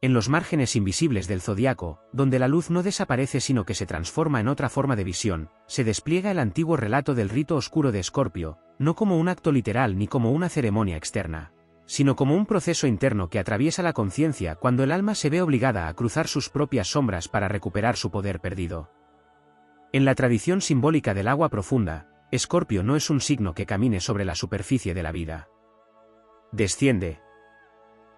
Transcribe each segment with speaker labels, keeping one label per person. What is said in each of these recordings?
Speaker 1: En los márgenes invisibles del zodiaco, donde la luz no desaparece sino que se transforma en otra forma de visión, se despliega el antiguo relato del rito oscuro de Escorpio, no como un acto literal ni como una ceremonia externa, sino como un proceso interno que atraviesa la conciencia cuando el alma se ve obligada a cruzar sus propias sombras para recuperar su poder perdido. En la tradición simbólica del agua profunda, Escorpio no es un signo que camine sobre la superficie de la vida. Desciende.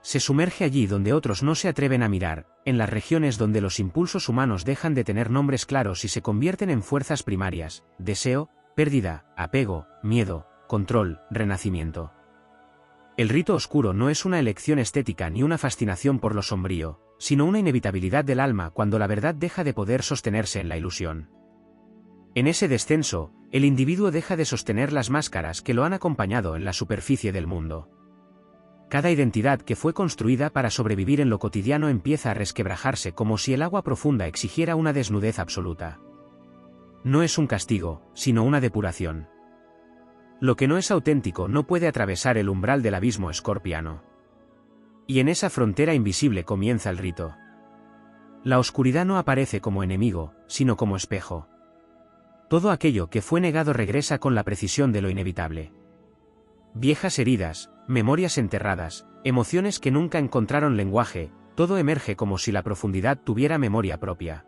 Speaker 1: Se sumerge allí donde otros no se atreven a mirar, en las regiones donde los impulsos humanos dejan de tener nombres claros y se convierten en fuerzas primarias: deseo, pérdida, apego, miedo, control, renacimiento. El rito oscuro no es una elección estética ni una fascinación por lo sombrío, sino una inevitabilidad del alma cuando la verdad deja de poder sostenerse en la ilusión. En ese descenso, el individuo deja de sostener las máscaras que lo han acompañado en la superficie del mundo. Cada identidad que fue construida para sobrevivir en lo cotidiano empieza a resquebrajarse como si el agua profunda exigiera una desnudez absoluta. No es un castigo, sino una depuración. Lo que no es auténtico no puede atravesar el umbral del abismo escorpiano. Y en esa frontera invisible comienza el rito. La oscuridad no aparece como enemigo, sino como espejo. Todo aquello que fue negado regresa con la precisión de lo inevitable. Viejas heridas, memorias enterradas, emociones que nunca encontraron lenguaje, todo emerge como si la profundidad tuviera memoria propia.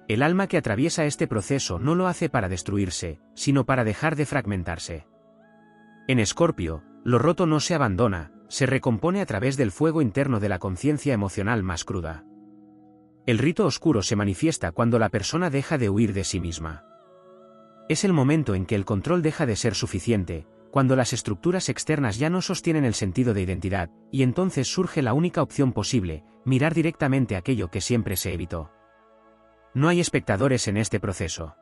Speaker 1: El alma que atraviesa este proceso no lo hace para destruirse, sino para dejar de fragmentarse. En Escorpio, lo roto no se abandona, se recompone a través del fuego interno de la conciencia emocional más cruda. El rito oscuro se manifiesta cuando la persona deja de huir de sí misma. Es el momento en que el control deja de ser suficiente, cuando las estructuras externas ya no sostienen el sentido de identidad, y entonces surge la única opción posible: mirar directamente aquello que siempre se evitó. No hay espectadores en este proceso.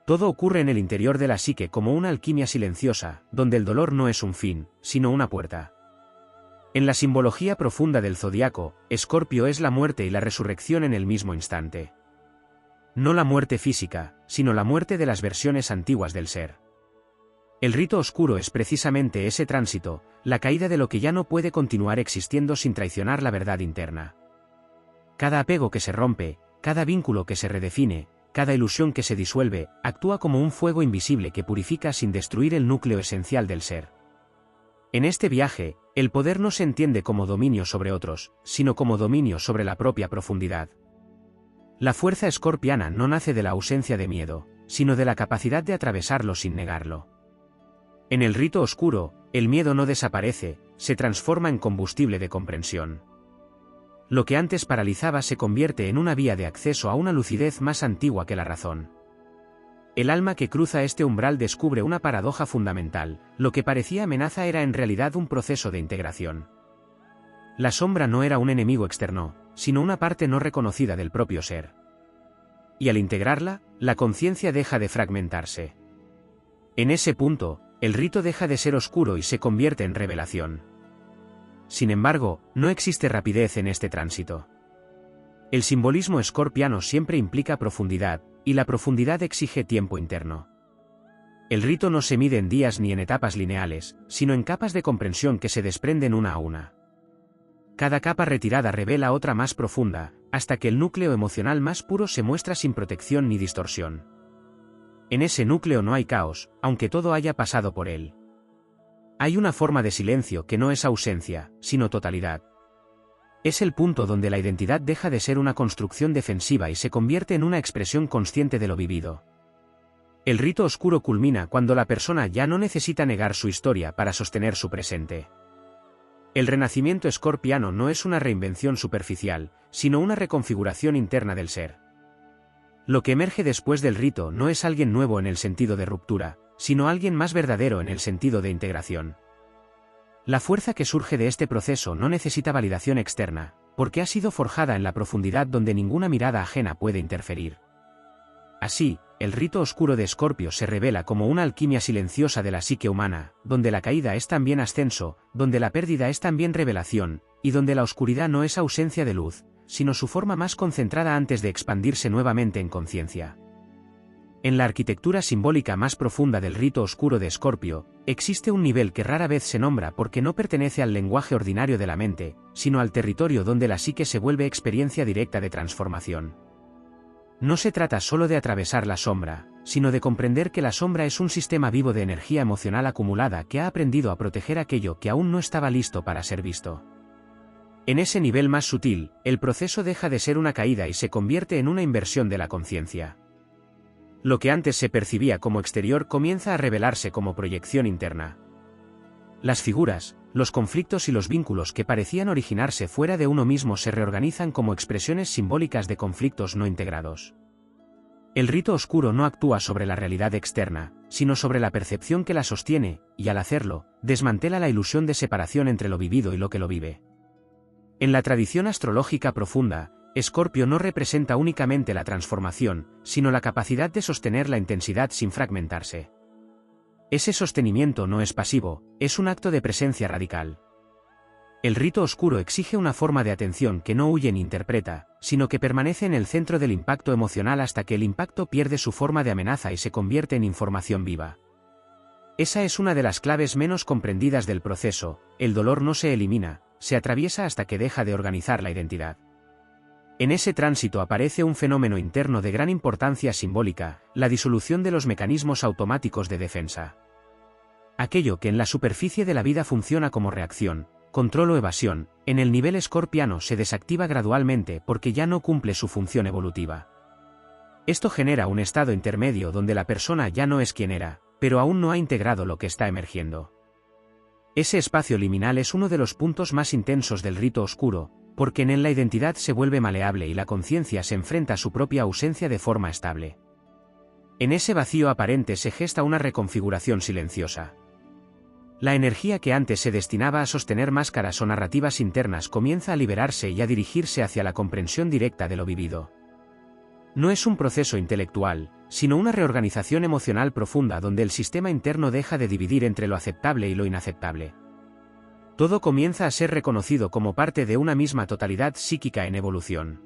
Speaker 1: Todo ocurre en el interior de la psique como una alquimia silenciosa, donde el dolor no es un fin, sino una puerta. En la simbología profunda del zodiaco, Escorpio es la muerte y la resurrección en el mismo instante. No la muerte física, sino la muerte de las versiones antiguas del ser. El rito oscuro es precisamente ese tránsito, la caída de lo que ya no puede continuar existiendo sin traicionar la verdad interna. Cada apego que se rompe, cada vínculo que se redefine, cada ilusión que se disuelve, actúa como un fuego invisible que purifica sin destruir el núcleo esencial del ser. En este viaje, el poder no se entiende como dominio sobre otros, sino como dominio sobre la propia profundidad. La fuerza escorpiana no nace de la ausencia de miedo, sino de la capacidad de atravesarlo sin negarlo. En el rito oscuro, el miedo no desaparece, se transforma en combustible de comprensión. Lo que antes paralizaba se convierte en una vía de acceso a una lucidez más antigua que la razón. El alma que cruza este umbral descubre una paradoja fundamental: lo que parecía amenaza era en realidad un proceso de integración. La sombra no era un enemigo externo, sino una parte no reconocida del propio ser. Y al integrarla, la conciencia deja de fragmentarse. En ese punto, el rito deja de ser oscuro y se convierte en revelación. Sin embargo, no existe rapidez en este tránsito. El simbolismo escorpiano siempre implica profundidad, y la profundidad exige tiempo interno. El rito no se mide en días ni en etapas lineales, sino en capas de comprensión que se desprenden una a una. Cada capa retirada revela otra más profunda, hasta que el núcleo emocional más puro se muestra sin protección ni distorsión. En ese núcleo no hay caos, aunque todo haya pasado por él. Hay una forma de silencio que no es ausencia, sino totalidad. Es el punto donde la identidad deja de ser una construcción defensiva y se convierte en una expresión consciente de lo vivido. El rito oscuro culmina cuando la persona ya no necesita negar su historia para sostener su presente. El renacimiento escorpiano no es una reinvención superficial, sino una reconfiguración interna del ser. Lo que emerge después del rito no es alguien nuevo en el sentido de ruptura, sino alguien más verdadero en el sentido de integración. La fuerza que surge de este proceso no necesita validación externa, porque ha sido forjada en la profundidad donde ninguna mirada ajena puede interferir. Así, el rito oscuro de Escorpio se revela como una alquimia silenciosa de la psique humana, donde la caída es también ascenso, donde la pérdida es también revelación, y donde la oscuridad no es ausencia de luz, sino su forma más concentrada antes de expandirse nuevamente en conciencia. En la arquitectura simbólica más profunda del rito oscuro de Escorpio, existe un nivel que rara vez se nombra porque no pertenece al lenguaje ordinario de la mente, sino al territorio donde la psique se vuelve experiencia directa de transformación. No se trata solo de atravesar la sombra, sino de comprender que la sombra es un sistema vivo de energía emocional acumulada que ha aprendido a proteger aquello que aún no estaba listo para ser visto. En ese nivel más sutil, el proceso deja de ser una caída y se convierte en una inversión de la conciencia. Lo que antes se percibía como exterior comienza a revelarse como proyección interna. Las figuras, los conflictos y los vínculos que parecían originarse fuera de uno mismo se reorganizan como expresiones simbólicas de conflictos no integrados. El rito oscuro no actúa sobre la realidad externa, sino sobre la percepción que la sostiene, y al hacerlo, desmantela la ilusión de separación entre lo vivido y lo que lo vive. En la tradición astrológica profunda, Escorpio no representa únicamente la transformación, sino la capacidad de sostener la intensidad sin fragmentarse. Ese sostenimiento no es pasivo, es un acto de presencia radical. El rito oscuro exige una forma de atención que no huye ni interpreta, sino que permanece en el centro del impacto emocional hasta que el impacto pierde su forma de amenaza y se convierte en información viva. Esa es una de las claves menos comprendidas del proceso: el dolor no se elimina, se atraviesa hasta que deja de organizar la identidad. En ese tránsito aparece un fenómeno interno de gran importancia simbólica: la disolución de los mecanismos automáticos de defensa. Aquello que en la superficie de la vida funciona como reacción, control o evasión, en el nivel escorpiano se desactiva gradualmente porque ya no cumple su función evolutiva. Esto genera un estado intermedio donde la persona ya no es quien era, pero aún no ha integrado lo que está emergiendo. Ese espacio liminal es uno de los puntos más intensos del rito oscuro, porque en él la identidad se vuelve maleable y la conciencia se enfrenta a su propia ausencia de forma estable. En ese vacío aparente se gesta una reconfiguración silenciosa. La energía que antes se destinaba a sostener máscaras o narrativas internas comienza a liberarse y a dirigirse hacia la comprensión directa de lo vivido. No es un proceso intelectual, sino una reorganización emocional profunda donde el sistema interno deja de dividir entre lo aceptable y lo inaceptable. Todo comienza a ser reconocido como parte de una misma totalidad psíquica en evolución.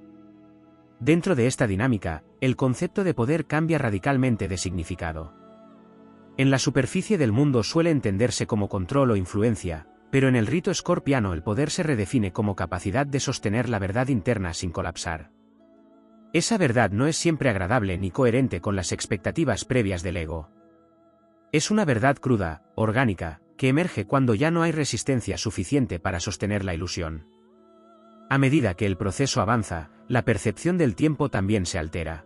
Speaker 1: Dentro de esta dinámica, el concepto de poder cambia radicalmente de significado. En la superficie del mundo suele entenderse como control o influencia, pero en el rito escorpiano el poder se redefine como capacidad de sostener la verdad interna sin colapsar. Esa verdad no es siempre agradable ni coherente con las expectativas previas del ego. Es una verdad cruda, orgánica, que emerge cuando ya no hay resistencia suficiente para sostener la ilusión. A medida que el proceso avanza, la percepción del tiempo también se altera.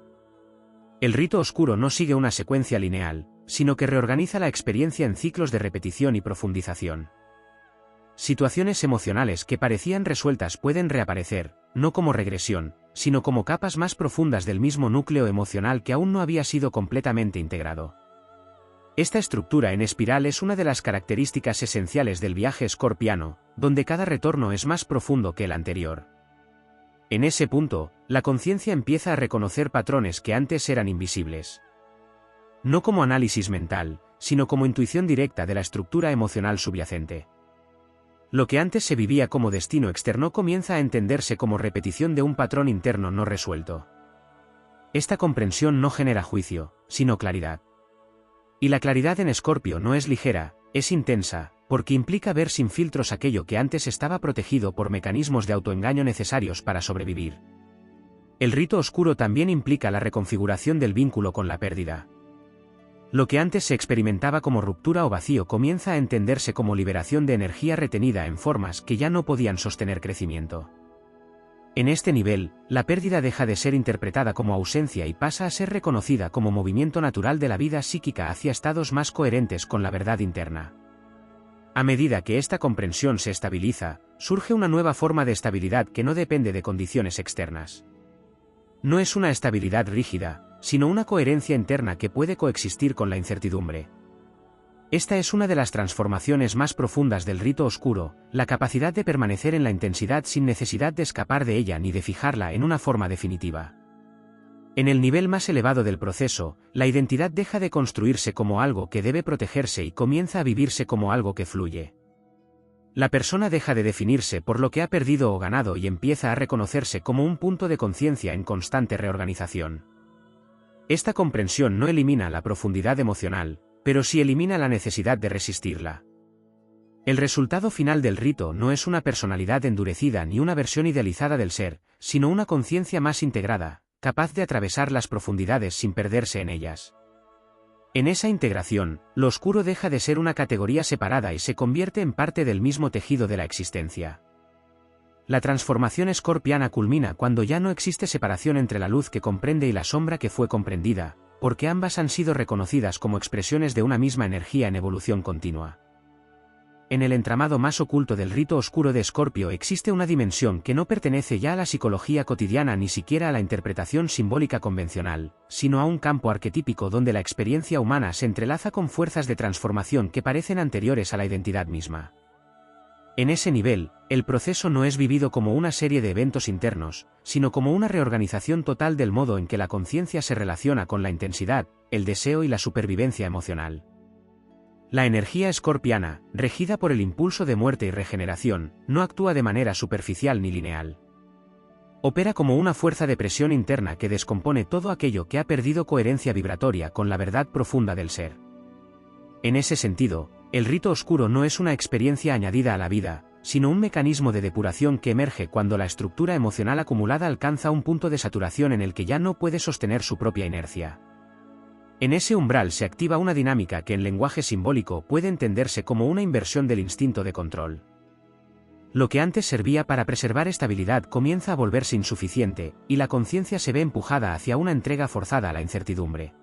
Speaker 1: El rito oscuro no sigue una secuencia lineal, sino que reorganiza la experiencia en ciclos de repetición y profundización. Situaciones emocionales que parecían resueltas pueden reaparecer, no como regresión, sino como capas más profundas del mismo núcleo emocional que aún no había sido completamente integrado. Esta estructura en espiral es una de las características esenciales del viaje escorpiano, donde cada retorno es más profundo que el anterior. En ese punto, la conciencia empieza a reconocer patrones que antes eran invisibles. No como análisis mental, sino como intuición directa de la estructura emocional subyacente. Lo que antes se vivía como destino externo comienza a entenderse como repetición de un patrón interno no resuelto. Esta comprensión no genera juicio, sino claridad. Y la claridad en Escorpio no es ligera, es intensa, porque implica ver sin filtros aquello que antes estaba protegido por mecanismos de autoengaño necesarios para sobrevivir. El rito oscuro también implica la reconfiguración del vínculo con la pérdida. Lo que antes se experimentaba como ruptura o vacío comienza a entenderse como liberación de energía retenida en formas que ya no podían sostener crecimiento. En este nivel, la pérdida deja de ser interpretada como ausencia y pasa a ser reconocida como movimiento natural de la vida psíquica hacia estados más coherentes con la verdad interna. A medida que esta comprensión se estabiliza, surge una nueva forma de estabilidad que no depende de condiciones externas. No es una estabilidad rígida, sino una coherencia interna que puede coexistir con la incertidumbre. Esta es una de las transformaciones más profundas del rito oscuro, la capacidad de permanecer en la intensidad sin necesidad de escapar de ella ni de fijarla en una forma definitiva. En el nivel más elevado del proceso, la identidad deja de construirse como algo que debe protegerse y comienza a vivirse como algo que fluye. La persona deja de definirse por lo que ha perdido o ganado y empieza a reconocerse como un punto de conciencia en constante reorganización. Esta comprensión no elimina la profundidad emocional, pero sí elimina la necesidad de resistirla. El resultado final del rito no es una personalidad endurecida ni una versión idealizada del ser, sino una conciencia más integrada, capaz de atravesar las profundidades sin perderse en ellas. En esa integración, lo oscuro deja de ser una categoría separada y se convierte en parte del mismo tejido de la existencia. La transformación escorpiana culmina cuando ya no existe separación entre la luz que comprende y la sombra que fue comprendida, porque ambas han sido reconocidas como expresiones de una misma energía en evolución continua. En el entramado más oculto del rito oscuro de Escorpio existe una dimensión que no pertenece ya a la psicología cotidiana ni siquiera a la interpretación simbólica convencional, sino a un campo arquetípico donde la experiencia humana se entrelaza con fuerzas de transformación que parecen anteriores a la identidad misma. En ese nivel, el proceso no es vivido como una serie de eventos internos, sino como una reorganización total del modo en que la conciencia se relaciona con la intensidad, el deseo y la supervivencia emocional. La energía escorpiana, regida por el impulso de muerte y regeneración, no actúa de manera superficial ni lineal. Opera como una fuerza de presión interna que descompone todo aquello que ha perdido coherencia vibratoria con la verdad profunda del ser. En ese sentido, el rito oscuro no es una experiencia añadida a la vida, sino un mecanismo de depuración que emerge cuando la estructura emocional acumulada alcanza un punto de saturación en el que ya no puede sostener su propia inercia. En ese umbral se activa una dinámica que en lenguaje simbólico puede entenderse como una inversión del instinto de control. Lo que antes servía para preservar estabilidad comienza a volverse insuficiente, y la conciencia se ve empujada hacia una entrega forzada a la incertidumbre.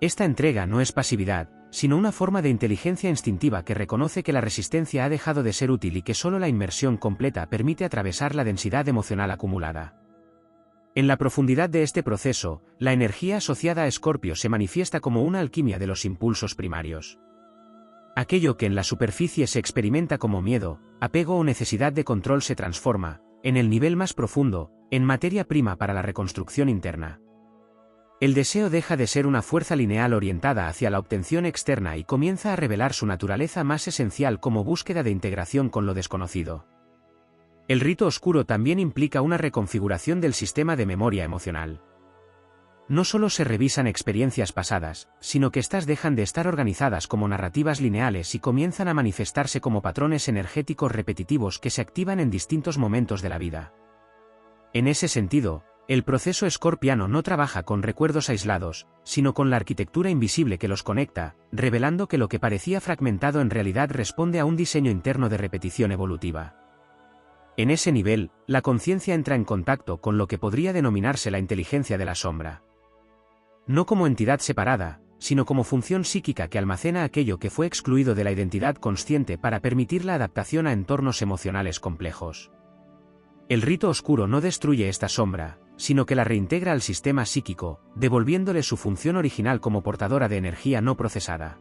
Speaker 1: Esta entrega no es pasividad, sino una forma de inteligencia instintiva que reconoce que la resistencia ha dejado de ser útil y que solo la inmersión completa permite atravesar la densidad emocional acumulada. En la profundidad de este proceso, la energía asociada a Escorpio se manifiesta como una alquimia de los impulsos primarios. Aquello que en la superficie se experimenta como miedo, apego o necesidad de control se transforma, en el nivel más profundo, en materia prima para la reconstrucción interna. El deseo deja de ser una fuerza lineal orientada hacia la obtención externa y comienza a revelar su naturaleza más esencial como búsqueda de integración con lo desconocido. El rito oscuro también implica una reconfiguración del sistema de memoria emocional. No solo se revisan experiencias pasadas, sino que éstas dejan de estar organizadas como narrativas lineales y comienzan a manifestarse como patrones energéticos repetitivos que se activan en distintos momentos de la vida. En ese sentido, el proceso escorpiano no trabaja con recuerdos aislados, sino con la arquitectura invisible que los conecta, revelando que lo que parecía fragmentado en realidad responde a un diseño interno de repetición evolutiva. En ese nivel, la conciencia entra en contacto con lo que podría denominarse la inteligencia de la sombra. No como entidad separada, sino como función psíquica que almacena aquello que fue excluido de la identidad consciente para permitir la adaptación a entornos emocionales complejos. El rito oscuro no destruye esta sombra, sino que la reintegra al sistema psíquico, devolviéndole su función original como portadora de energía no procesada.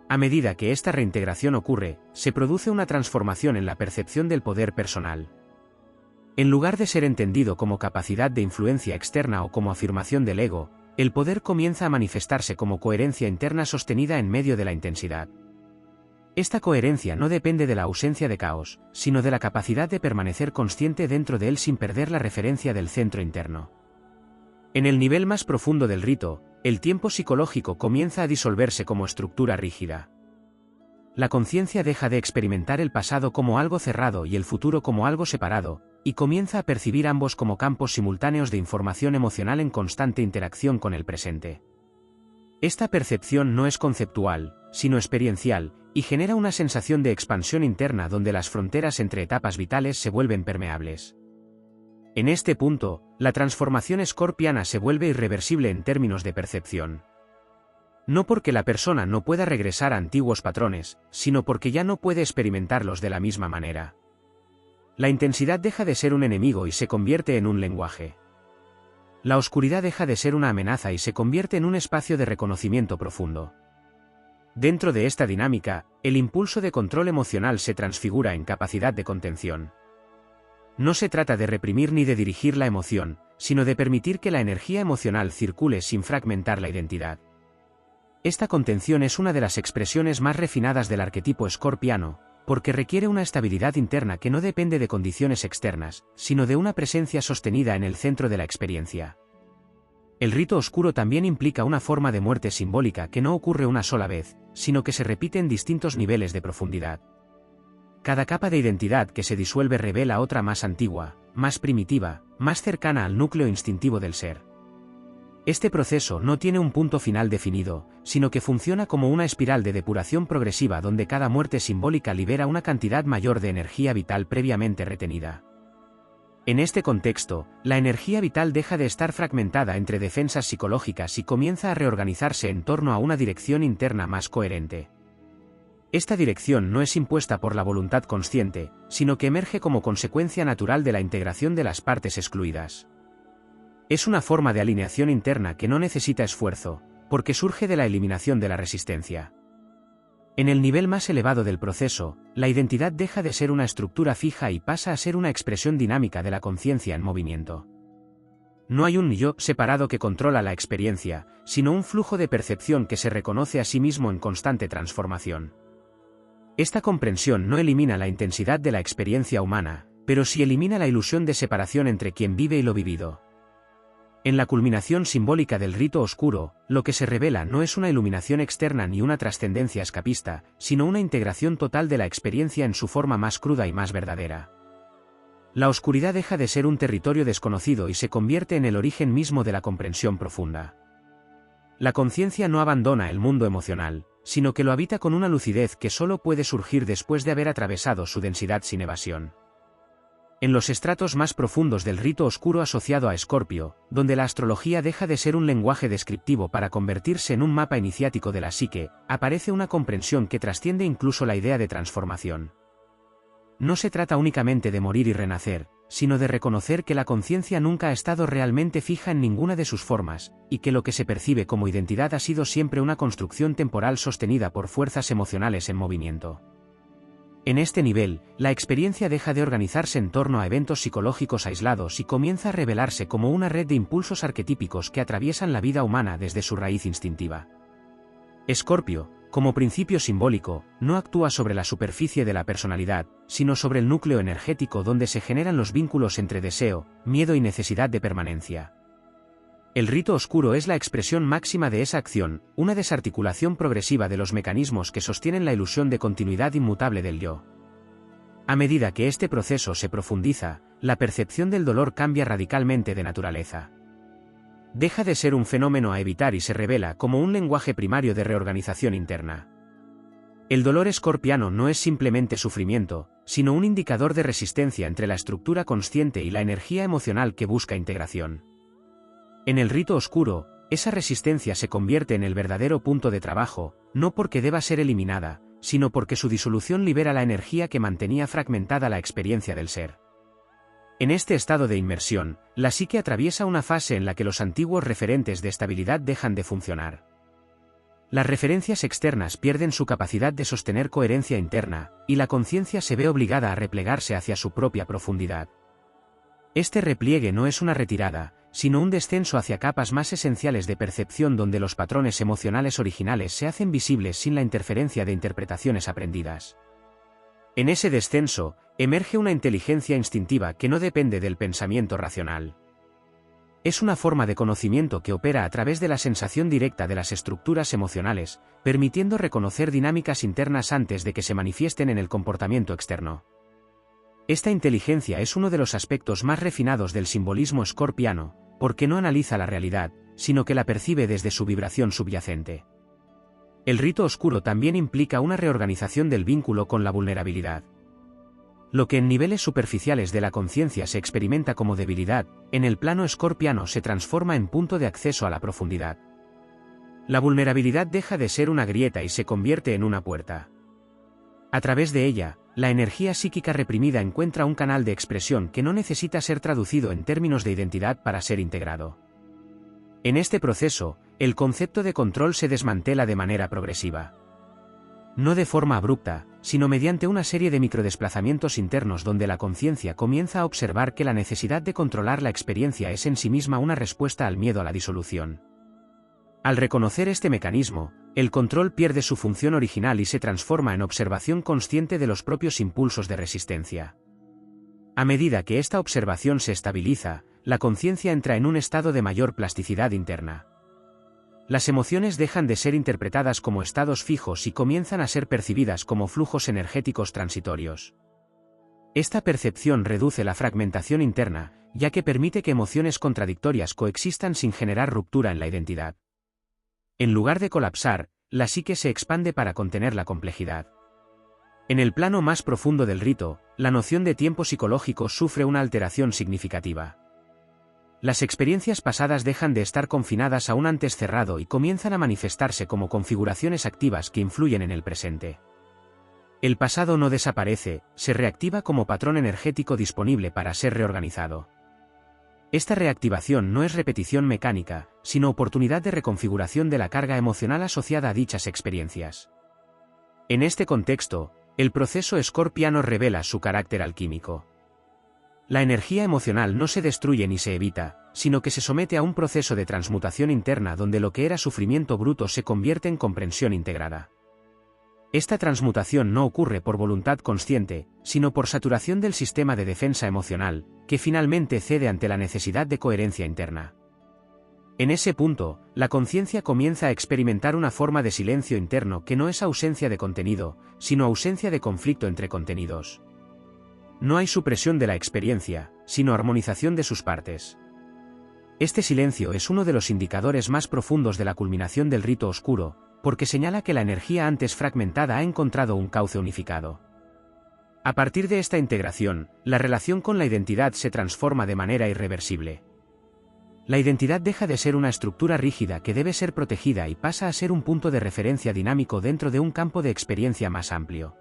Speaker 1: A medida que esta reintegración ocurre, se produce una transformación en la percepción del poder personal. En lugar de ser entendido como capacidad de influencia externa o como afirmación del ego, el poder comienza a manifestarse como coherencia interna sostenida en medio de la intensidad. Esta coherencia no depende de la ausencia de caos, sino de la capacidad de permanecer consciente dentro de él sin perder la referencia del centro interno. En el nivel más profundo del rito, el tiempo psicológico comienza a disolverse como estructura rígida. La conciencia deja de experimentar el pasado como algo cerrado y el futuro como algo separado, y comienza a percibir ambos como campos simultáneos de información emocional en constante interacción con el presente. Esta percepción no es conceptual, sino experiencial, y genera una sensación de expansión interna donde las fronteras entre etapas vitales se vuelven permeables. En este punto, la transformación escorpiana se vuelve irreversible en términos de percepción. No porque la persona no pueda regresar a antiguos patrones, sino porque ya no puede experimentarlos de la misma manera. La intensidad deja de ser un enemigo y se convierte en un lenguaje. La oscuridad deja de ser una amenaza y se convierte en un espacio de reconocimiento profundo. Dentro de esta dinámica, el impulso de control emocional se transfigura en capacidad de contención. No se trata de reprimir ni de dirigir la emoción, sino de permitir que la energía emocional circule sin fragmentar la identidad. Esta contención es una de las expresiones más refinadas del arquetipo escorpiano, porque requiere una estabilidad interna que no depende de condiciones externas, sino de una presencia sostenida en el centro de la experiencia. El rito oscuro también implica una forma de muerte simbólica que no ocurre una sola vez, sino que se repite en distintos niveles de profundidad. Cada capa de identidad que se disuelve revela otra más antigua, más primitiva, más cercana al núcleo instintivo del ser. Este proceso no tiene un punto final definido, sino que funciona como una espiral de depuración progresiva donde cada muerte simbólica libera una cantidad mayor de energía vital previamente retenida. En este contexto, la energía vital deja de estar fragmentada entre defensas psicológicas y comienza a reorganizarse en torno a una dirección interna más coherente. Esta dirección no es impuesta por la voluntad consciente, sino que emerge como consecuencia natural de la integración de las partes excluidas. Es una forma de alineación interna que no necesita esfuerzo, porque surge de la eliminación de la resistencia. En el nivel más elevado del proceso, la identidad deja de ser una estructura fija y pasa a ser una expresión dinámica de la conciencia en movimiento. No hay un yo separado que controla la experiencia, sino un flujo de percepción que se reconoce a sí mismo en constante transformación. Esta comprensión no elimina la intensidad de la experiencia humana, pero sí elimina la ilusión de separación entre quien vive y lo vivido. En la culminación simbólica del rito oscuro, lo que se revela no es una iluminación externa ni una trascendencia escapista, sino una integración total de la experiencia en su forma más cruda y más verdadera. La oscuridad deja de ser un territorio desconocido y se convierte en el origen mismo de la comprensión profunda. La conciencia no abandona el mundo emocional, sino que lo habita con una lucidez que solo puede surgir después de haber atravesado su densidad sin evasión. En los estratos más profundos del rito oscuro asociado a Escorpio, donde la astrología deja de ser un lenguaje descriptivo para convertirse en un mapa iniciático de la psique, aparece una comprensión que trasciende incluso la idea de transformación. No se trata únicamente de morir y renacer, sino de reconocer que la conciencia nunca ha estado realmente fija en ninguna de sus formas, y que lo que se percibe como identidad ha sido siempre una construcción temporal sostenida por fuerzas emocionales en movimiento. En este nivel, la experiencia deja de organizarse en torno a eventos psicológicos aislados y comienza a revelarse como una red de impulsos arquetípicos que atraviesan la vida humana desde su raíz instintiva. Escorpio, como principio simbólico, no actúa sobre la superficie de la personalidad, sino sobre el núcleo energético donde se generan los vínculos entre deseo, miedo y necesidad de permanencia. El rito oscuro es la expresión máxima de esa acción, una desarticulación progresiva de los mecanismos que sostienen la ilusión de continuidad inmutable del yo. A medida que este proceso se profundiza, la percepción del dolor cambia radicalmente de naturaleza. Deja de ser un fenómeno a evitar y se revela como un lenguaje primario de reorganización interna. El dolor escorpiano no es simplemente sufrimiento, sino un indicador de resistencia entre la estructura consciente y la energía emocional que busca integración. En el rito oscuro, esa resistencia se convierte en el verdadero punto de trabajo, no porque deba ser eliminada, sino porque su disolución libera la energía que mantenía fragmentada la experiencia del ser. En este estado de inmersión, la psique atraviesa una fase en la que los antiguos referentes de estabilidad dejan de funcionar. Las referencias externas pierden su capacidad de sostener coherencia interna, y la conciencia se ve obligada a replegarse hacia su propia profundidad. Este repliegue no es una retirada, sino un descenso hacia capas más esenciales de percepción donde los patrones emocionales originales se hacen visibles sin la interferencia de interpretaciones aprendidas. En ese descenso, emerge una inteligencia instintiva que no depende del pensamiento racional. Es una forma de conocimiento que opera a través de la sensación directa de las estructuras emocionales, permitiendo reconocer dinámicas internas antes de que se manifiesten en el comportamiento externo. Esta inteligencia es uno de los aspectos más refinados del simbolismo escorpiano, porque no analiza la realidad, sino que la percibe desde su vibración subyacente. El rito oscuro también implica una reorganización del vínculo con la vulnerabilidad. Lo que en niveles superficiales de la conciencia se experimenta como debilidad, en el plano escorpiano se transforma en punto de acceso a la profundidad. La vulnerabilidad deja de ser una grieta y se convierte en una puerta. A través de ella, la energía psíquica reprimida encuentra un canal de expresión que no necesita ser traducido en términos de identidad para ser integrado. En este proceso, el concepto de control se desmantela de manera progresiva. No de forma abrupta, sino mediante una serie de microdesplazamientos internos donde la conciencia comienza a observar que la necesidad de controlar la experiencia es en sí misma una respuesta al miedo a la disolución. Al reconocer este mecanismo, el control pierde su función original y se transforma en observación consciente de los propios impulsos de resistencia. A medida que esta observación se estabiliza, la conciencia entra en un estado de mayor plasticidad interna. Las emociones dejan de ser interpretadas como estados fijos y comienzan a ser percibidas como flujos energéticos transitorios. Esta percepción reduce la fragmentación interna, ya que permite que emociones contradictorias coexistan sin generar ruptura en la identidad. En lugar de colapsar, la psique se expande para contener la complejidad. En el plano más profundo del rito, la noción de tiempo psicológico sufre una alteración significativa. Las experiencias pasadas dejan de estar confinadas a un antes cerrado y comienzan a manifestarse como configuraciones activas que influyen en el presente. El pasado no desaparece, se reactiva como patrón energético disponible para ser reorganizado. Esta reactivación no es repetición mecánica, sino oportunidad de reconfiguración de la carga emocional asociada a dichas experiencias. En este contexto, el proceso scorpiano revela su carácter alquímico. La energía emocional no se destruye ni se evita, sino que se somete a un proceso de transmutación interna donde lo que era sufrimiento bruto se convierte en comprensión integrada. Esta transmutación no ocurre por voluntad consciente, sino por saturación del sistema de defensa emocional, que finalmente cede ante la necesidad de coherencia interna. En ese punto, la conciencia comienza a experimentar una forma de silencio interno que no es ausencia de contenido, sino ausencia de conflicto entre contenidos. No hay supresión de la experiencia, sino armonización de sus partes. Este silencio es uno de los indicadores más profundos de la culminación del rito oscuro, porque señala que la energía antes fragmentada ha encontrado un cauce unificado. A partir de esta integración, la relación con la identidad se transforma de manera irreversible. La identidad deja de ser una estructura rígida que debe ser protegida y pasa a ser un punto de referencia dinámico dentro de un campo de experiencia más amplio.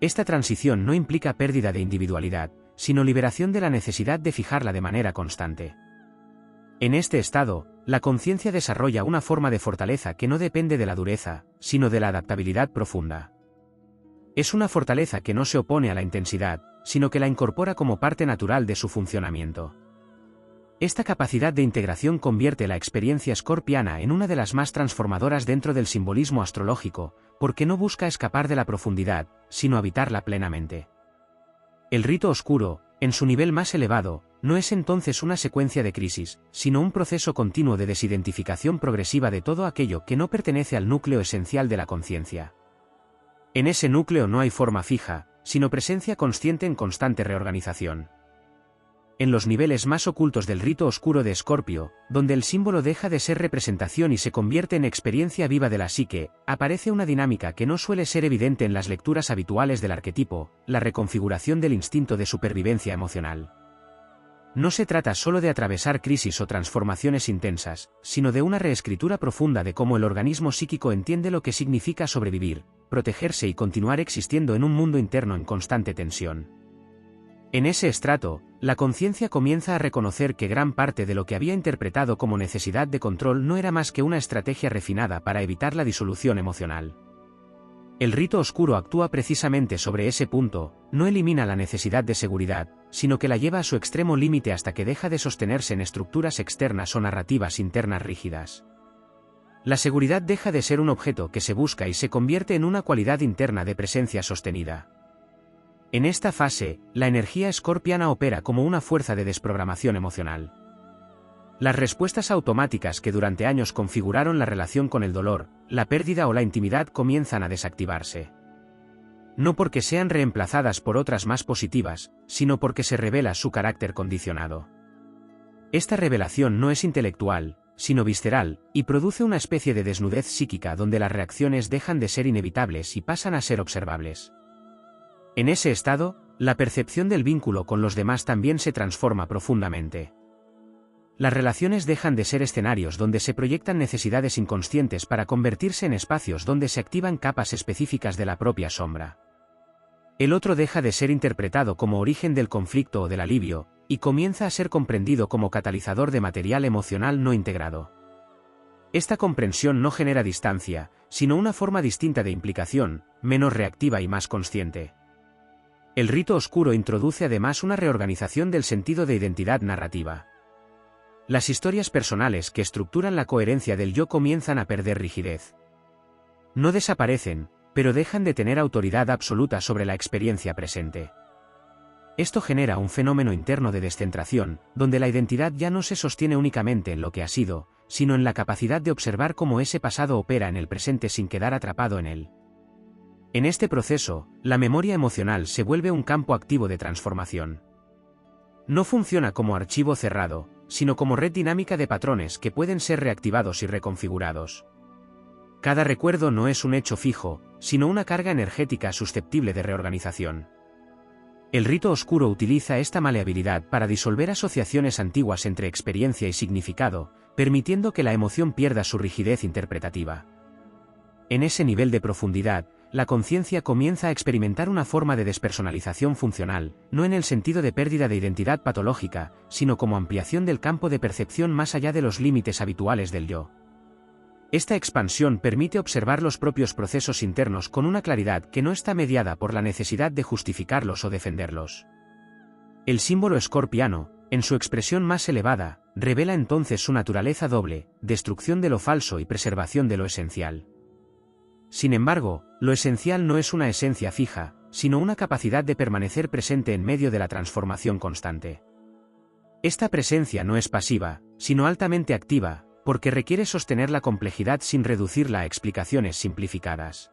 Speaker 1: Esta transición no implica pérdida de individualidad, sino liberación de la necesidad de fijarla de manera constante. En este estado, la conciencia desarrolla una forma de fortaleza que no depende de la dureza, sino de la adaptabilidad profunda. Es una fortaleza que no se opone a la intensidad, sino que la incorpora como parte natural de su funcionamiento. Esta capacidad de integración convierte la experiencia scorpiana en una de las más transformadoras dentro del simbolismo astrológico, porque no busca escapar de la profundidad, sino habitarla plenamente. El rito oscuro, en su nivel más elevado, no es entonces una secuencia de crisis, sino un proceso continuo de desidentificación progresiva de todo aquello que no pertenece al núcleo esencial de la conciencia. En ese núcleo no hay forma fija, sino presencia consciente en constante reorganización. En los niveles más ocultos del rito oscuro de Escorpio, donde el símbolo deja de ser representación y se convierte en experiencia viva de la psique, aparece una dinámica que no suele ser evidente en las lecturas habituales del arquetipo, la reconfiguración del instinto de supervivencia emocional. No se trata solo de atravesar crisis o transformaciones intensas, sino de una reescritura profunda de cómo el organismo psíquico entiende lo que significa sobrevivir, protegerse y continuar existiendo en un mundo interno en constante tensión. En ese estrato, la conciencia comienza a reconocer que gran parte de lo que había interpretado como necesidad de control no era más que una estrategia refinada para evitar la disolución emocional. El rito oscuro actúa precisamente sobre ese punto, no elimina la necesidad de seguridad, sino que la lleva a su extremo límite hasta que deja de sostenerse en estructuras externas o narrativas internas rígidas. La seguridad deja de ser un objeto que se busca y se convierte en una cualidad interna de presencia sostenida. En esta fase, la energía escorpiana opera como una fuerza de desprogramación emocional. Las respuestas automáticas que durante años configuraron la relación con el dolor, la pérdida o la intimidad comienzan a desactivarse. No porque sean reemplazadas por otras más positivas, sino porque se revela su carácter condicionado. Esta revelación no es intelectual, sino visceral, y produce una especie de desnudez psíquica donde las reacciones dejan de ser inevitables y pasan a ser observables. En ese estado, la percepción del vínculo con los demás también se transforma profundamente. Las relaciones dejan de ser escenarios donde se proyectan necesidades inconscientes para convertirse en espacios donde se activan capas específicas de la propia sombra. El otro deja de ser interpretado como origen del conflicto o del alivio, y comienza a ser comprendido como catalizador de material emocional no integrado. Esta comprensión no genera distancia, sino una forma distinta de implicación, menos reactiva y más consciente. El rito oscuro introduce además una reorganización del sentido de identidad narrativa. Las historias personales que estructuran la coherencia del yo comienzan a perder rigidez. No desaparecen, pero dejan de tener autoridad absoluta sobre la experiencia presente. Esto genera un fenómeno interno de descentración, donde la identidad ya no se sostiene únicamente en lo que ha sido, sino en la capacidad de observar cómo ese pasado opera en el presente sin quedar atrapado en él. En este proceso, la memoria emocional se vuelve un campo activo de transformación. No funciona como archivo cerrado, sino como red dinámica de patrones que pueden ser reactivados y reconfigurados. Cada recuerdo no es un hecho fijo, sino una carga energética susceptible de reorganización. El rito oscuro utiliza esta maleabilidad para disolver asociaciones antiguas entre experiencia y significado, permitiendo que la emoción pierda su rigidez interpretativa. En ese nivel de profundidad, la conciencia comienza a experimentar una forma de despersonalización funcional, no en el sentido de pérdida de identidad patológica, sino como ampliación del campo de percepción más allá de los límites habituales del yo. Esta expansión permite observar los propios procesos internos con una claridad que no está mediada por la necesidad de justificarlos o defenderlos. El símbolo escorpiano, en su expresión más elevada, revela entonces su naturaleza doble, destrucción de lo falso y preservación de lo esencial. Sin embargo, lo esencial no es una esencia fija, sino una capacidad de permanecer presente en medio de la transformación constante. Esta presencia no es pasiva, sino altamente activa, porque requiere sostener la complejidad sin reducirla a explicaciones simplificadas.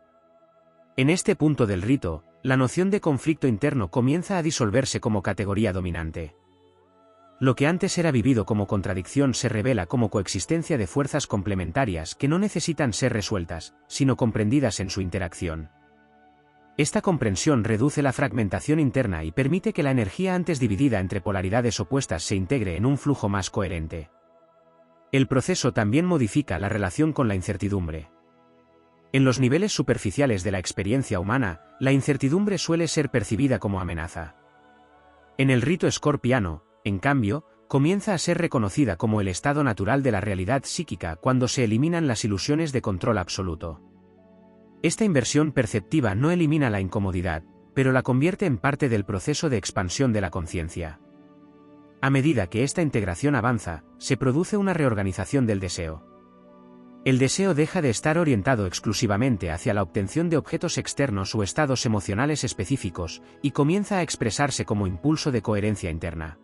Speaker 1: En este punto del rito, la noción de conflicto interno comienza a disolverse como categoría dominante. Lo que antes era vivido como contradicción se revela como coexistencia de fuerzas complementarias que no necesitan ser resueltas, sino comprendidas en su interacción. Esta comprensión reduce la fragmentación interna y permite que la energía antes dividida entre polaridades opuestas se integre en un flujo más coherente. El proceso también modifica la relación con la incertidumbre. En los niveles superficiales de la experiencia humana, la incertidumbre suele ser percibida como amenaza. En el rito escorpiano, en cambio, comienza a ser reconocida como el estado natural de la realidad psíquica cuando se eliminan las ilusiones de control absoluto. Esta inversión perceptiva no elimina la incomodidad, pero la convierte en parte del proceso de expansión de la conciencia. A medida que esta integración avanza, se produce una reorganización del deseo. El deseo deja de estar orientado exclusivamente hacia la obtención de objetos externos o estados emocionales específicos, y comienza a expresarse como impulso de coherencia interna.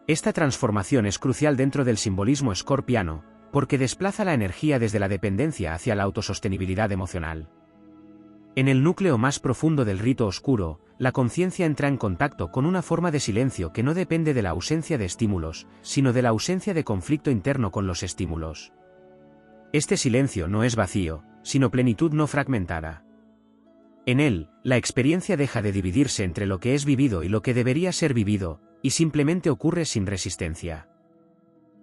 Speaker 1: Esta transformación es crucial dentro del simbolismo escorpiano, porque desplaza la energía desde la dependencia hacia la autosostenibilidad emocional. En el núcleo más profundo del rito oscuro, la conciencia entra en contacto con una forma de silencio que no depende de la ausencia de estímulos, sino de la ausencia de conflicto interno con los estímulos. Este silencio no es vacío, sino plenitud no fragmentada. En él, la experiencia deja de dividirse entre lo que es vivido y lo que debería ser vivido, y simplemente ocurre sin resistencia.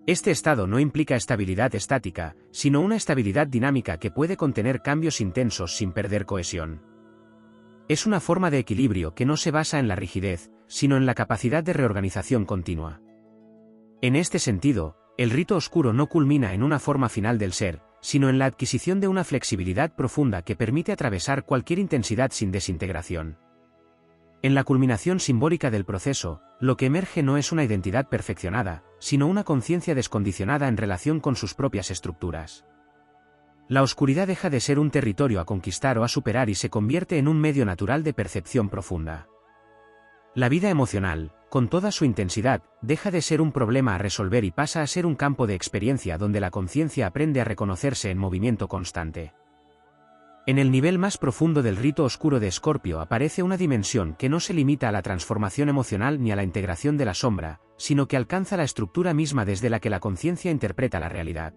Speaker 1: Este estado no implica estabilidad estática, sino una estabilidad dinámica que puede contener cambios intensos sin perder cohesión. Es una forma de equilibrio que no se basa en la rigidez, sino en la capacidad de reorganización continua. En este sentido, el rito oscuro no culmina en una forma final del ser, sino en la adquisición de una flexibilidad profunda que permite atravesar cualquier intensidad sin desintegración. En la culminación simbólica del proceso, lo que emerge no es una identidad perfeccionada, sino una conciencia descondicionada en relación con sus propias estructuras. La oscuridad deja de ser un territorio a conquistar o a superar y se convierte en un medio natural de percepción profunda. La vida emocional, con toda su intensidad, deja de ser un problema a resolver y pasa a ser un campo de experiencia donde la conciencia aprende a reconocerse en movimiento constante. En el nivel más profundo del rito oscuro de Escorpio aparece una dimensión que no se limita a la transformación emocional ni a la integración de la sombra, sino que alcanza la estructura misma desde la que la conciencia interpreta la realidad.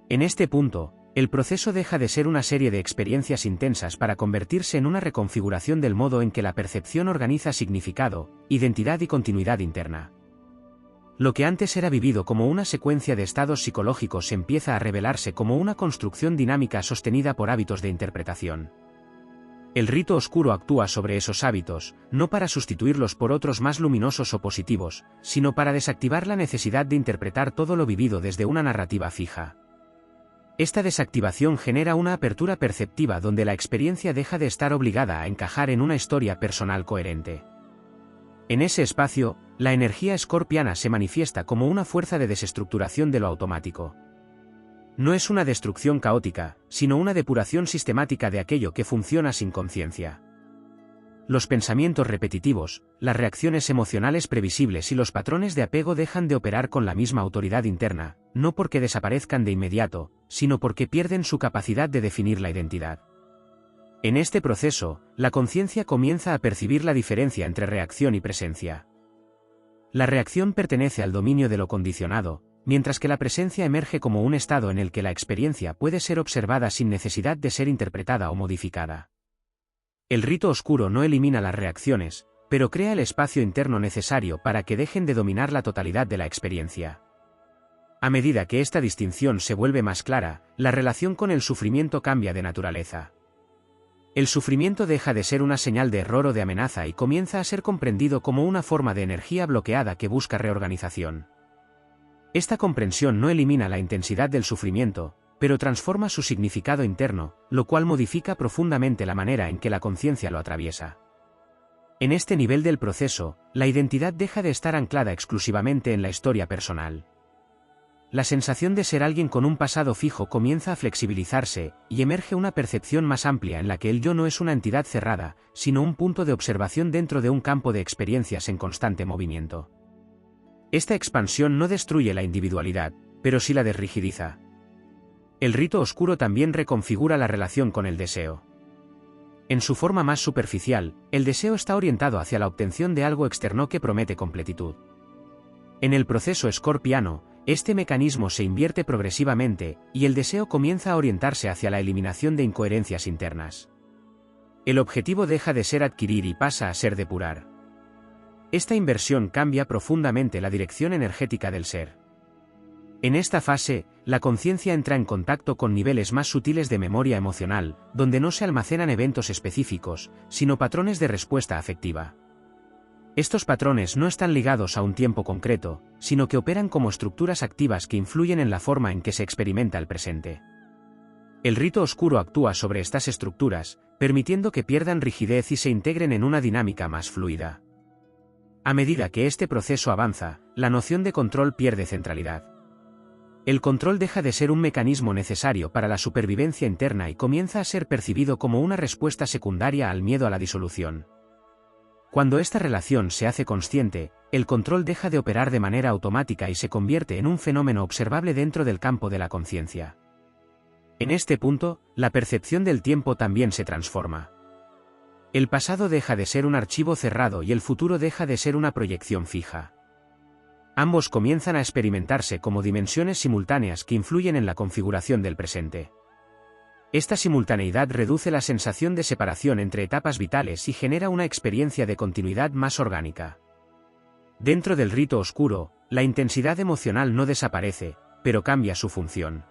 Speaker 1: En este punto, el proceso deja de ser una serie de experiencias intensas para convertirse en una reconfiguración del modo en que la percepción organiza significado, identidad y continuidad interna. Lo que antes era vivido como una secuencia de estados psicológicos empieza a revelarse como una construcción dinámica sostenida por hábitos de interpretación. El rito oscuro actúa sobre esos hábitos, no para sustituirlos por otros más luminosos o positivos, sino para desactivar la necesidad de interpretar todo lo vivido desde una narrativa fija. Esta desactivación genera una apertura perceptiva donde la experiencia deja de estar obligada a encajar en una historia personal coherente. En ese espacio, la energía escorpiana se manifiesta como una fuerza de desestructuración de lo automático. No es una destrucción caótica, sino una depuración sistemática de aquello que funciona sin conciencia. los pensamientos repetitivos, las reacciones emocionales previsibles y los patrones de apego dejan de operar con la misma autoridad interna, no porque desaparezcan de inmediato, sino porque pierden su capacidad de definir la identidad. En este proceso, la conciencia comienza a percibir la diferencia entre reacción y presencia. La reacción pertenece al dominio de lo condicionado, mientras que la presencia emerge como un estado en el que la experiencia puede ser observada sin necesidad de ser interpretada o modificada. El rito oscuro no elimina las reacciones, pero crea el espacio interno necesario para que dejen de dominar la totalidad de la experiencia. A medida que esta distinción se vuelve más clara, la relación con el sufrimiento cambia de naturaleza. El sufrimiento deja de ser una señal de error o de amenaza y comienza a ser comprendido como una forma de energía bloqueada que busca reorganización. Esta comprensión no elimina la intensidad del sufrimiento, pero transforma su significado interno, lo cual modifica profundamente la manera en que la conciencia lo atraviesa. En este nivel del proceso, la identidad deja de estar anclada exclusivamente en la historia personal. La sensación de ser alguien con un pasado fijo comienza a flexibilizarse, y emerge una percepción más amplia en la que el yo no es una entidad cerrada, sino un punto de observación dentro de un campo de experiencias en constante movimiento. Esta expansión no destruye la individualidad, pero sí la desrigidiza. El rito oscuro también reconfigura la relación con el deseo. En su forma más superficial, el deseo está orientado hacia la obtención de algo externo que promete completitud. En el proceso escorpiano, este mecanismo se invierte progresivamente, y el deseo comienza a orientarse hacia la eliminación de incoherencias internas. El objetivo deja de ser adquirir y pasa a ser depurar. Esta inversión cambia profundamente la dirección energética del ser. En esta fase, la conciencia entra en contacto con niveles más sutiles de memoria emocional, donde no se almacenan eventos específicos, sino patrones de respuesta afectiva. Estos patrones no están ligados a un tiempo concreto, sino que operan como estructuras activas que influyen en la forma en que se experimenta el presente. El rito oscuro actúa sobre estas estructuras, permitiendo que pierdan rigidez y se integren en una dinámica más fluida. A medida que este proceso avanza, la noción de control pierde centralidad. El control deja de ser un mecanismo necesario para la supervivencia interna y comienza a ser percibido como una respuesta secundaria al miedo a la disolución. Cuando esta relación se hace consciente, el control deja de operar de manera automática y se convierte en un fenómeno observable dentro del campo de la conciencia. En este punto, la percepción del tiempo también se transforma. El pasado deja de ser un archivo cerrado y el futuro deja de ser una proyección fija. Ambos comienzan a experimentarse como dimensiones simultáneas que influyen en la configuración del presente. Esta simultaneidad reduce la sensación de separación entre etapas vitales y genera una experiencia de continuidad más orgánica. Dentro del rito oscuro, la intensidad emocional no desaparece, pero cambia su función.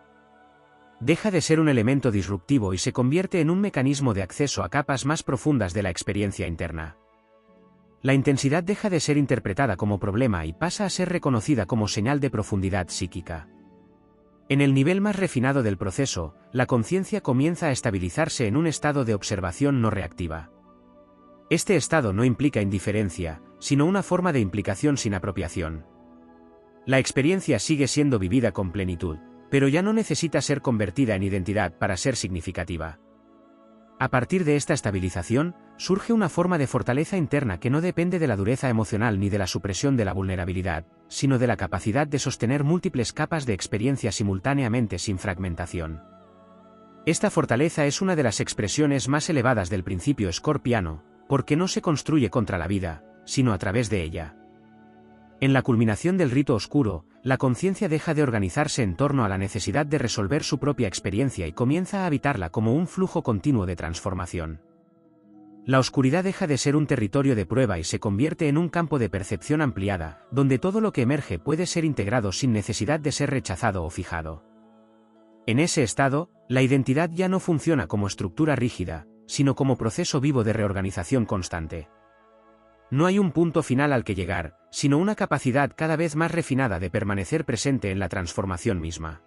Speaker 1: Deja de ser un elemento disruptivo y se convierte en un mecanismo de acceso a capas más profundas de la experiencia interna. La intensidad deja de ser interpretada como problema y pasa a ser reconocida como señal de profundidad psíquica. En el nivel más refinado del proceso, la conciencia comienza a estabilizarse en un estado de observación no reactiva. Este estado no implica indiferencia, sino una forma de implicación sin apropiación. La experiencia sigue siendo vivida con plenitud, pero ya no necesita ser convertida en identidad para ser significativa. A partir de esta estabilización, surge una forma de fortaleza interna que no depende de la dureza emocional ni de la supresión de la vulnerabilidad, sino de la capacidad de sostener múltiples capas de experiencia simultáneamente sin fragmentación. Esta fortaleza es una de las expresiones más elevadas del principio escorpiano, porque no se construye contra la vida, sino a través de ella. En la culminación del rito oscuro, la conciencia deja de organizarse en torno a la necesidad de resolver su propia experiencia y comienza a habitarla como un flujo continuo de transformación. La oscuridad deja de ser un territorio de prueba y se convierte en un campo de percepción ampliada, donde todo lo que emerge puede ser integrado sin necesidad de ser rechazado o fijado. En ese estado, la identidad ya no funciona como estructura rígida, sino como proceso vivo de reorganización constante. No hay un punto final al que llegar, sino una capacidad cada vez más refinada de permanecer presente en la transformación misma.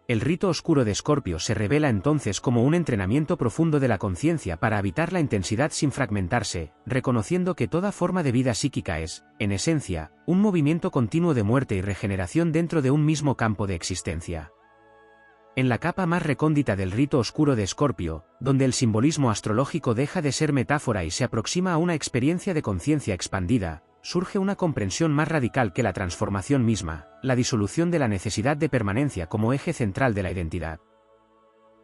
Speaker 1: El rito oscuro de Escorpio se revela entonces como un entrenamiento profundo de la conciencia para habitar la intensidad sin fragmentarse, reconociendo que toda forma de vida psíquica es, en esencia, un movimiento continuo de muerte y regeneración dentro de un mismo campo de existencia. En la capa más recóndita del rito oscuro de Escorpio, donde el simbolismo astrológico deja de ser metáfora y se aproxima a una experiencia de conciencia expandida, surge una comprensión más radical que la transformación misma, la disolución de la necesidad de permanencia como eje central de la identidad.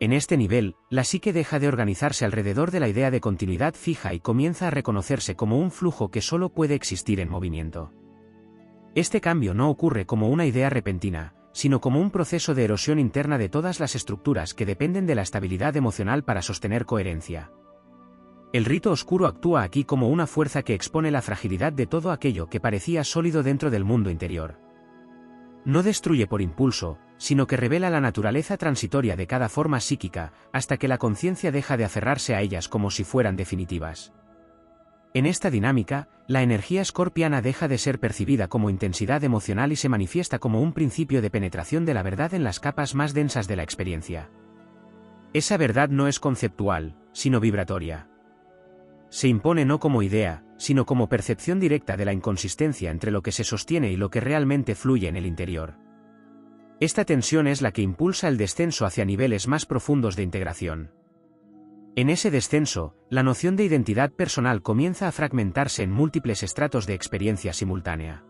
Speaker 1: En este nivel, la psique deja de organizarse alrededor de la idea de continuidad fija y comienza a reconocerse como un flujo que solo puede existir en movimiento. Este cambio no ocurre como una idea repentina, sino como un proceso de erosión interna de todas las estructuras que dependen de la estabilidad emocional para sostener coherencia. El rito oscuro actúa aquí como una fuerza que expone la fragilidad de todo aquello que parecía sólido dentro del mundo interior. No destruye por impulso, sino que revela la naturaleza transitoria de cada forma psíquica, hasta que la conciencia deja de aferrarse a ellas como si fueran definitivas. En esta dinámica, la energía escorpiana deja de ser percibida como intensidad emocional y se manifiesta como un principio de penetración de la verdad en las capas más densas de la experiencia. Esa verdad no es conceptual, sino vibratoria. Se impone no como idea, sino como percepción directa de la inconsistencia entre lo que se sostiene y lo que realmente fluye en el interior. Esta tensión es la que impulsa el descenso hacia niveles más profundos de integración. En ese descenso, la noción de identidad personal comienza a fragmentarse en múltiples estratos de experiencia simultánea.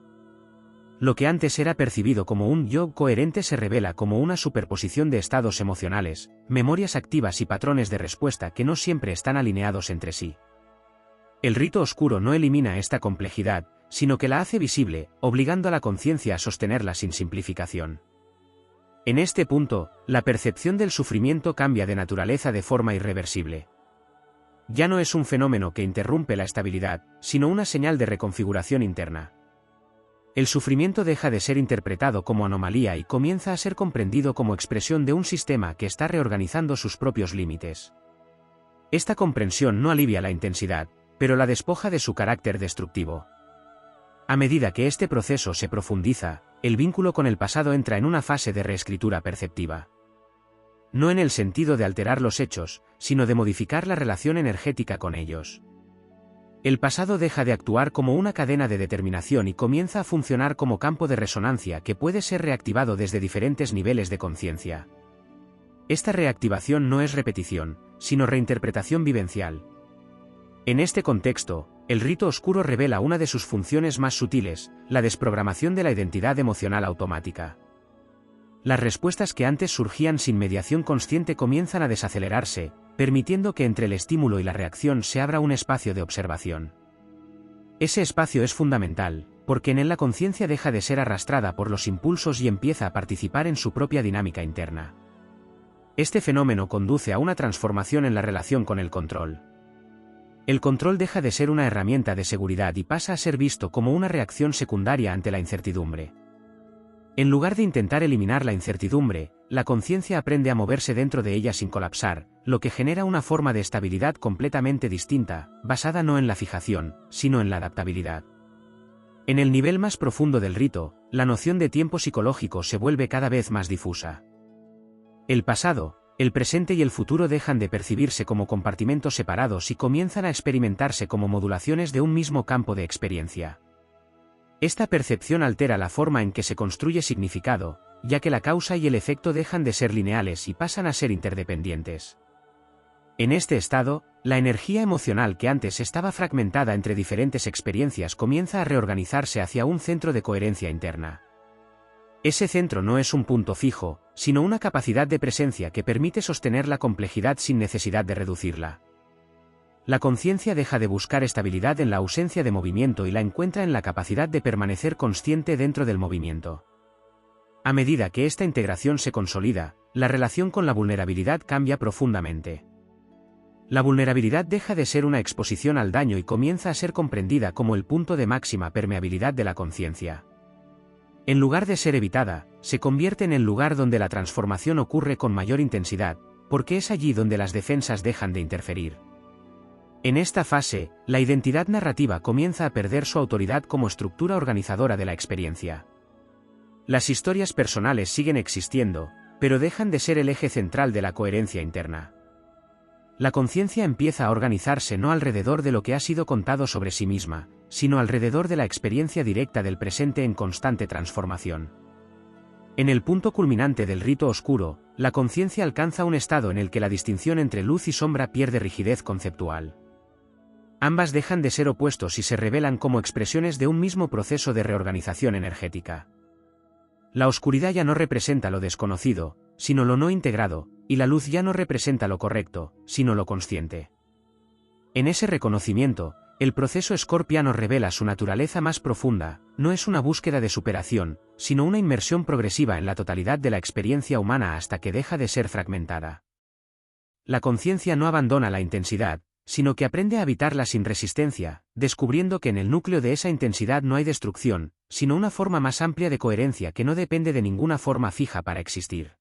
Speaker 1: Lo que antes era percibido como un yo coherente se revela como una superposición de estados emocionales, memorias activas y patrones de respuesta que no siempre están alineados entre sí. El rito oscuro no elimina esta complejidad, sino que la hace visible, obligando a la conciencia a sostenerla sin simplificación. En este punto, la percepción del sufrimiento cambia de naturaleza de forma irreversible. Ya no es un fenómeno que interrumpe la estabilidad, sino una señal de reconfiguración interna. El sufrimiento deja de ser interpretado como anomalía y comienza a ser comprendido como expresión de un sistema que está reorganizando sus propios límites. Esta comprensión no alivia la intensidad, pero la despoja de su carácter destructivo. A medida que este proceso se profundiza, el vínculo con el pasado entra en una fase de reescritura perceptiva. No en el sentido de alterar los hechos, sino de modificar la relación energética con ellos. El pasado deja de actuar como una cadena de determinación y comienza a funcionar como campo de resonancia que puede ser reactivado desde diferentes niveles de conciencia. Esta reactivación no es repetición, sino reinterpretación vivencial. En este contexto, el rito oscuro revela una de sus funciones más sutiles, la desprogramación de la identidad emocional automática. Las respuestas que antes surgían sin mediación consciente comienzan a desacelerarse, permitiendo que entre el estímulo y la reacción se abra un espacio de observación. Ese espacio es fundamental, porque en él la conciencia deja de ser arrastrada por los impulsos y empieza a participar en su propia dinámica interna. Este fenómeno conduce a una transformación en la relación con el control. El control deja de ser una herramienta de seguridad y pasa a ser visto como una reacción secundaria ante la incertidumbre. En lugar de intentar eliminar la incertidumbre, la conciencia aprende a moverse dentro de ella sin colapsar, lo que genera una forma de estabilidad completamente distinta, basada no en la fijación, sino en la adaptabilidad. En el nivel más profundo del rito, la noción de tiempo psicológico se vuelve cada vez más difusa. El pasado, el presente y el futuro dejan de percibirse como compartimentos separados y comienzan a experimentarse como modulaciones de un mismo campo de experiencia. Esta percepción altera la forma en que se construye significado, ya que la causa y el efecto dejan de ser lineales y pasan a ser interdependientes. En este estado, la energía emocional que antes estaba fragmentada entre diferentes experiencias comienza a reorganizarse hacia un centro de coherencia interna. Ese centro no es un punto fijo, sino una capacidad de presencia que permite sostener la complejidad sin necesidad de reducirla. La conciencia deja de buscar estabilidad en la ausencia de movimiento y la encuentra en la capacidad de permanecer consciente dentro del movimiento. A medida que esta integración se consolida, la relación con la vulnerabilidad cambia profundamente. La vulnerabilidad deja de ser una exposición al daño y comienza a ser comprendida como el punto de máxima permeabilidad de la conciencia. En lugar de ser evitada, se convierte en el lugar donde la transformación ocurre con mayor intensidad, porque es allí donde las defensas dejan de interferir. En esta fase, la identidad narrativa comienza a perder su autoridad como estructura organizadora de la experiencia. Las historias personales siguen existiendo, pero dejan de ser el eje central de la coherencia interna. La conciencia empieza a organizarse no alrededor de lo que ha sido contado sobre sí misma, sino alrededor de la experiencia directa del presente en constante transformación. En el punto culminante del rito oscuro, la conciencia alcanza un estado en el que la distinción entre luz y sombra pierde rigidez conceptual. Ambas dejan de ser opuestos y se revelan como expresiones de un mismo proceso de reorganización energética. La oscuridad ya no representa lo desconocido, sino lo no integrado, y la luz ya no representa lo correcto, sino lo consciente. En ese reconocimiento, el proceso escorpiano revela su naturaleza más profunda, no es una búsqueda de superación, sino una inmersión progresiva en la totalidad de la experiencia humana hasta que deja de ser fragmentada. La conciencia no abandona la intensidad, sino que aprende a habitarla sin resistencia, descubriendo que en el núcleo de esa intensidad no hay destrucción, sino una forma más amplia de coherencia que no depende de ninguna forma fija para existir.